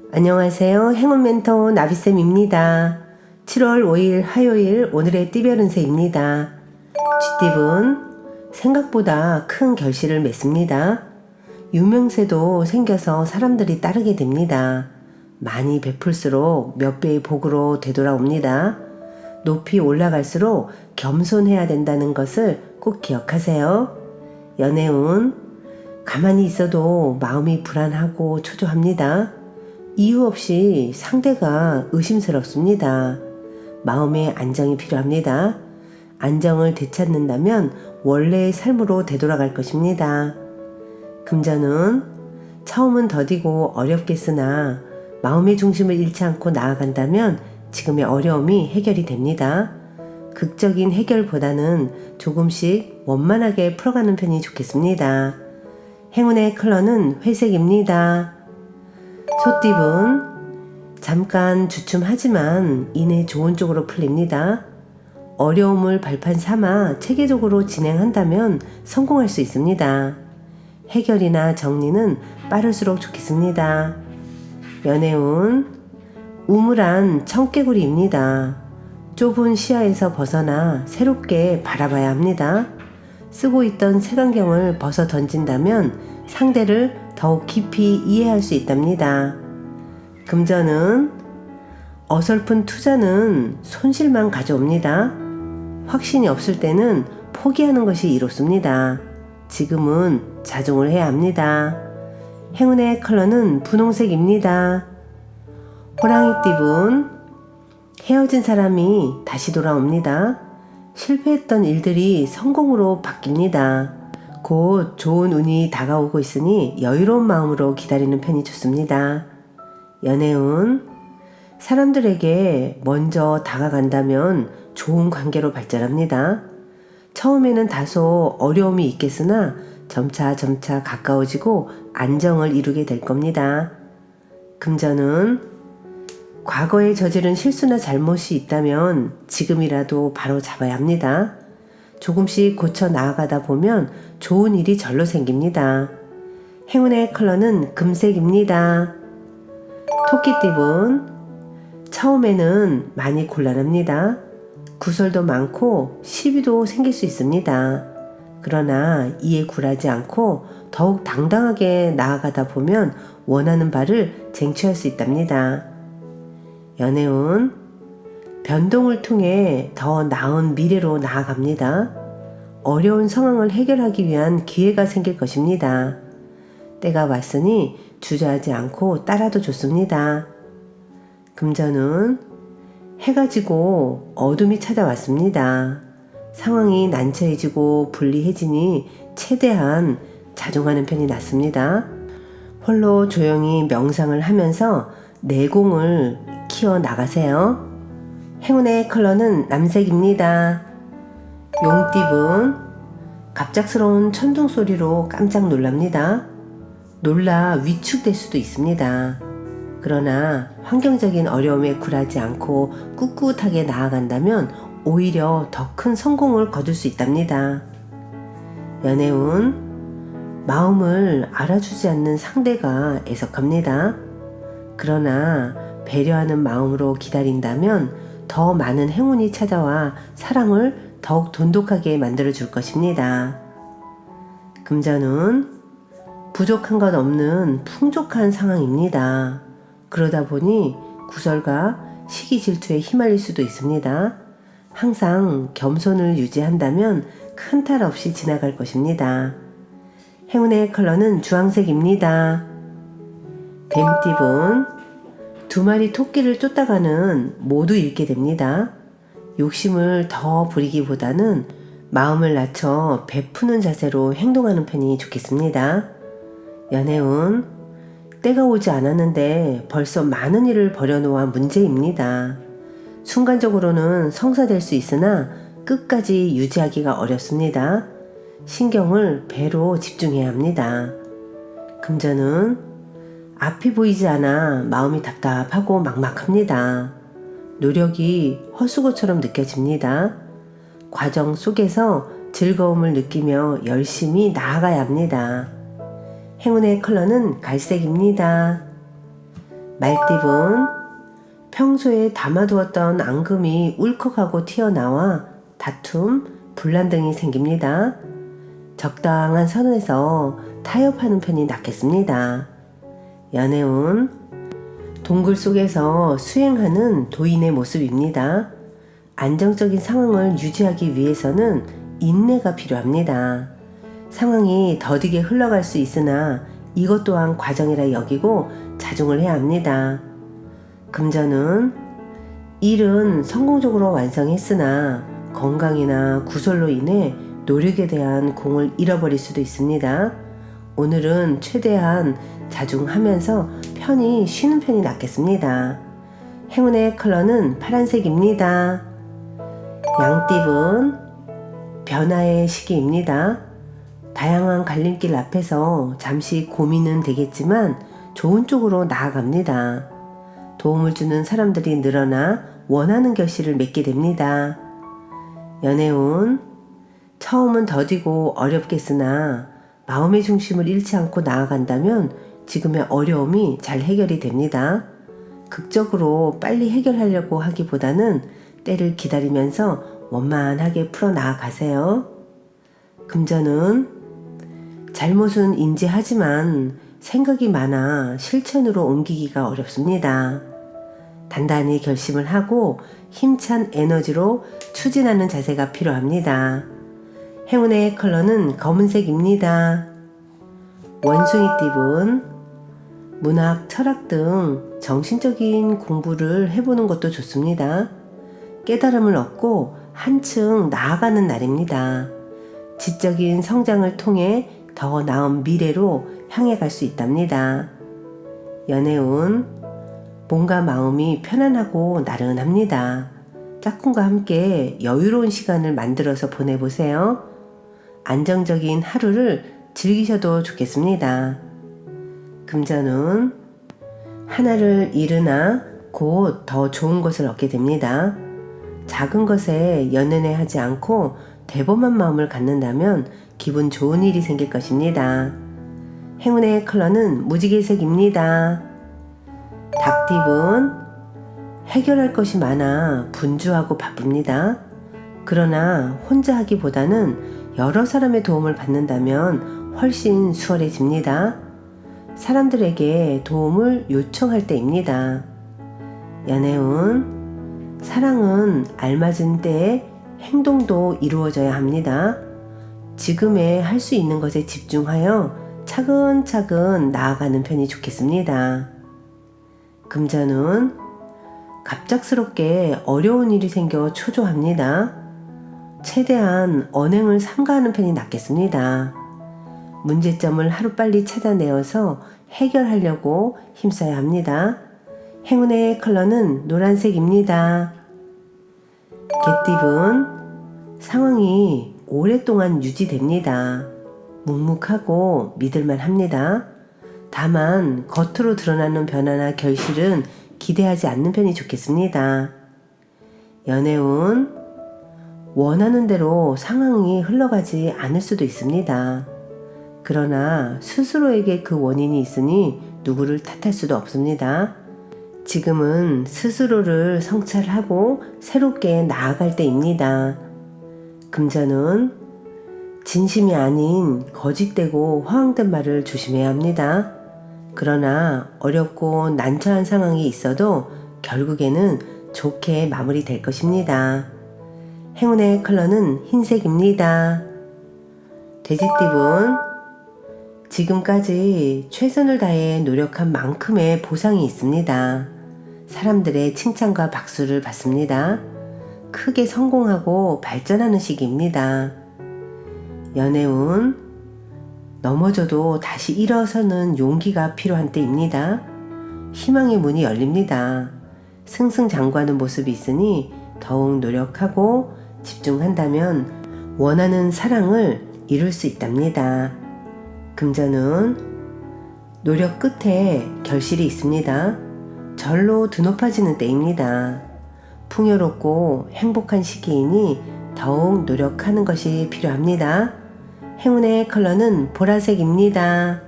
안녕하세요. 행운 멘토 나비쌤입니다. 7월 5일 화요일 오늘의 띠별 운세입니다. 쥐띠분 생각보다 큰 결실을 맺습니다. 유명세도 생겨서 사람들이 따르게 됩니다. 많이 베풀수록 몇 배의 복으로 되돌아옵니다. 높이 올라갈수록 겸손해야 된다는 것을 꼭 기억하세요. 연애운 가만히 있어도 마음이 불안하고 초조합니다. 이유 없이 상대가 의심스럽습니다. 마음의 안정이 필요합니다. 안정을 되찾는다면 원래의 삶으로 되돌아갈 것입니다. 금전은 처음은 더디고 어렵겠으나 마음의 중심을 잃지 않고 나아간다면 지금의 어려움이 해결이 됩니다. 극적인 해결보다는 조금씩 원만하게 풀어가는 편이 좋겠습니다. 행운의 컬러는 회색입니다. 소띠분 잠깐 주춤하지만 이내 좋은 쪽으로 풀립니다. 어려움을 발판 삼아 체계적으로 진행한다면 성공할 수 있습니다. 해결이나 정리는 빠를수록 좋겠습니다. 연애운 우물한 청개구리입니다. 좁은 시야에서 벗어나 새롭게 바라봐야 합니다. 쓰고 있던 색안경을 벗어 던진다면 상대를 더욱 깊이 이해할 수 있답니다. 금전은 어설픈 투자는 손실만 가져옵니다. 확신이 없을 때는 포기하는 것이 이롭습니다. 지금은 자중을 해야 합니다. 행운의 컬러는 분홍색입니다. 호랑이띠분 헤어진 사람이 다시 돌아옵니다. 실패했던 일들이 성공으로 바뀝니다. 곧 좋은 운이 다가오고 있으니 여유로운 마음으로 기다리는 편이 좋습니다. 연애운 사람들에게 먼저 다가간다면 좋은 관계로 발전합니다. 처음에는 다소 어려움이 있겠으나 점차 가까워지고 안정을 이루게 될 겁니다. 금전은 과거에 저지른 실수나 잘못이 있다면 지금이라도 바로 잡아야 합니다. 조금씩 고쳐 나아가다 보면 좋은 일이 절로 생깁니다. 행운의 컬러는 금색입니다. 토끼띠분 처음에는 많이 곤란합니다. 구설도 많고 시비도 생길 수 있습니다. 그러나 이에 굴하지 않고 더욱 당당하게 나아가다 보면 원하는 바를 쟁취할 수 있답니다. 연애운 변동을 통해 더 나은 미래로 나아갑니다. 어려운 상황을 해결하기 위한 기회가 생길 것입니다. 때가 왔으니 주저하지 않고 따라도 좋습니다. 금전은 해가 지고 어둠이 찾아왔습니다. 상황이 난처해지고 불리해지니 최대한 자중하는 편이 낫습니다. 홀로 조용히 명상을 하면서 내공을 키워 나가세요. 행운의 컬러는 남색입니다. 용띠분 갑작스러운 천둥 소리로 깜짝 놀랍니다. 놀라 위축될 수도 있습니다. 그러나 환경적인 어려움에 굴하지 않고 꿋꿋하게 나아간다면 오히려 더 큰 성공을 거둘 수 있답니다. 연애운 마음을 알아주지 않는 상대가 애석합니다. 그러나 배려하는 마음으로 기다린다면 더 많은 행운이 찾아와 사랑을 더욱 돈독하게 만들어 줄 것입니다. 금전은 부족한 것 없는 풍족한 상황입니다. 그러다 보니 구설과 시기 질투에 휘말릴 수도 있습니다. 항상 겸손을 유지한다면 큰 탈 없이 지나갈 것입니다. 행운의 컬러는 주황색입니다. 뱀띠분 두 마리 토끼를 쫓다가는 모두 잃게 됩니다. 욕심을 더 부리기보다는 마음을 낮춰 베푸는 자세로 행동하는 편이 좋겠습니다. 연애운 때가 오지 않았는데 벌써 많은 일을 버려놓아 문제입니다. 순간적으로는 성사될 수 있으나 끝까지 유지하기가 어렵습니다. 신경을 배로 집중해야 합니다. 금전은 앞이 보이지 않아 마음이 답답하고 막막합니다. 노력이 헛수고처럼 느껴집니다. 과정 속에서 즐거움을 느끼며 열심히 나아가야 합니다. 행운의 컬러는 갈색입니다. 말띠분, 평소에 담아두었던 앙금이 울컥하고 튀어나와 다툼, 분란 등이 생깁니다. 적당한 선에서 타협하는 편이 낫겠습니다. 연애운, 동굴 속에서 수행하는 도인의 모습입니다. 안정적인 상황을 유지하기 위해서는 인내가 필요합니다. 상황이 더디게 흘러갈 수 있으나 이것 또한 과정이라 여기고 자중을 해야 합니다. 금전은 일은 성공적으로 완성했으나 건강이나 구설로 인해 노력에 대한 공을 잃어버릴 수도 있습니다. 오늘은 최대한 자중하면서 편히 쉬는 편이 낫겠습니다. 행운의 컬러는 파란색입니다. 양띠분, 변화의 시기입니다. 다양한 갈림길 앞에서 잠시 고민은 되겠지만 좋은 쪽으로 나아갑니다. 도움을 주는 사람들이 늘어나 원하는 결실을 맺게 됩니다. 연애운, 처음은 더디고 어렵겠으나 마음의 중심을 잃지 않고 나아간다면 지금의 어려움이 잘 해결이 됩니다. 극적으로 빨리 해결하려고 하기보다는 때를 기다리면서 원만하게 풀어 나아가세요. 금전은 잘못은 인지하지만 생각이 많아 실천으로 옮기기가 어렵습니다. 단단히 결심을 하고 힘찬 에너지로 추진하는 자세가 필요합니다. 행운의 컬러는 검은색입니다. 원숭이띠분, 문학, 철학 등 정신적인 공부를 해보는 것도 좋습니다. 깨달음을 얻고 한층 나아가는 날입니다. 지적인 성장을 통해 더 나은 미래로 향해 갈 수 있답니다. 연애운, 몸과 마음이 편안하고 나른합니다. 짝꿍과 함께 여유로운 시간을 만들어서 보내보세요. 안정적인 하루를 즐기셔도 좋겠습니다. 금전운, 하나를 잃으나 곧 더 좋은 것을 얻게 됩니다. 작은 것에 연연해하지 않고 대범한 마음을 갖는다면 기분 좋은 일이 생길 것입니다. 행운의 컬러는 무지개색입니다. 닭띠분, 해결할 것이 많아 분주하고 바쁩니다. 그러나 혼자 하기보다는 여러 사람의 도움을 받는다면 훨씬 수월해집니다. 사람들에게 도움을 요청할 때입니다. 연애운, 사랑은 알맞은 때에 행동도 이루어져야 합니다. 지금에 할 수 있는 것에 집중하여 차근차근 나아가는 편이 좋겠습니다. 금전운, 갑작스럽게 어려운 일이 생겨 초조합니다. 최대한 언행을 삼가하는 편이 낫겠습니다. 문제점을 하루빨리 찾아내어서 해결하려고 힘써야 합니다. 행운의 컬러는 노란색입니다. 개띠분, 상황이 오랫동안 유지됩니다. 묵묵하고 믿을만 합니다. 다만 겉으로 드러나는 변화나 결실은 기대하지 않는 편이 좋겠습니다. 연애운, 원하는 대로 상황이 흘러가지 않을 수도 있습니다. 그러나 스스로에게 그 원인이 있으니 누구를 탓할 수도 없습니다. 지금은 스스로를 성찰하고 새롭게 나아갈 때입니다. 금전은 진심이 아닌 거짓되고 허황된 말을 조심해야 합니다. 그러나 어렵고 난처한 상황이 있어도 결국에는 좋게 마무리될 것입니다. 행운의 컬러는 흰색입니다. 돼지띠분, 지금까지 최선을 다해 노력한 만큼의 보상이 있습니다. 사람들의 칭찬과 박수를 받습니다. 크게 성공하고 발전하는 시기입니다. 연애운, 넘어져도 다시 일어서는 용기가 필요한 때입니다. 희망의 문이 열립니다. 승승장구하는 모습이 있으니 더욱 노력하고 집중한다면 원하는 사랑을 이룰 수 있답니다. 금전은 노력 끝에 결실이 있습니다. 절로 드높아지는 때입니다. 풍요롭고 행복한 시기이니 더욱 노력하는 것이 필요합니다. 행운의 컬러는 보라색입니다.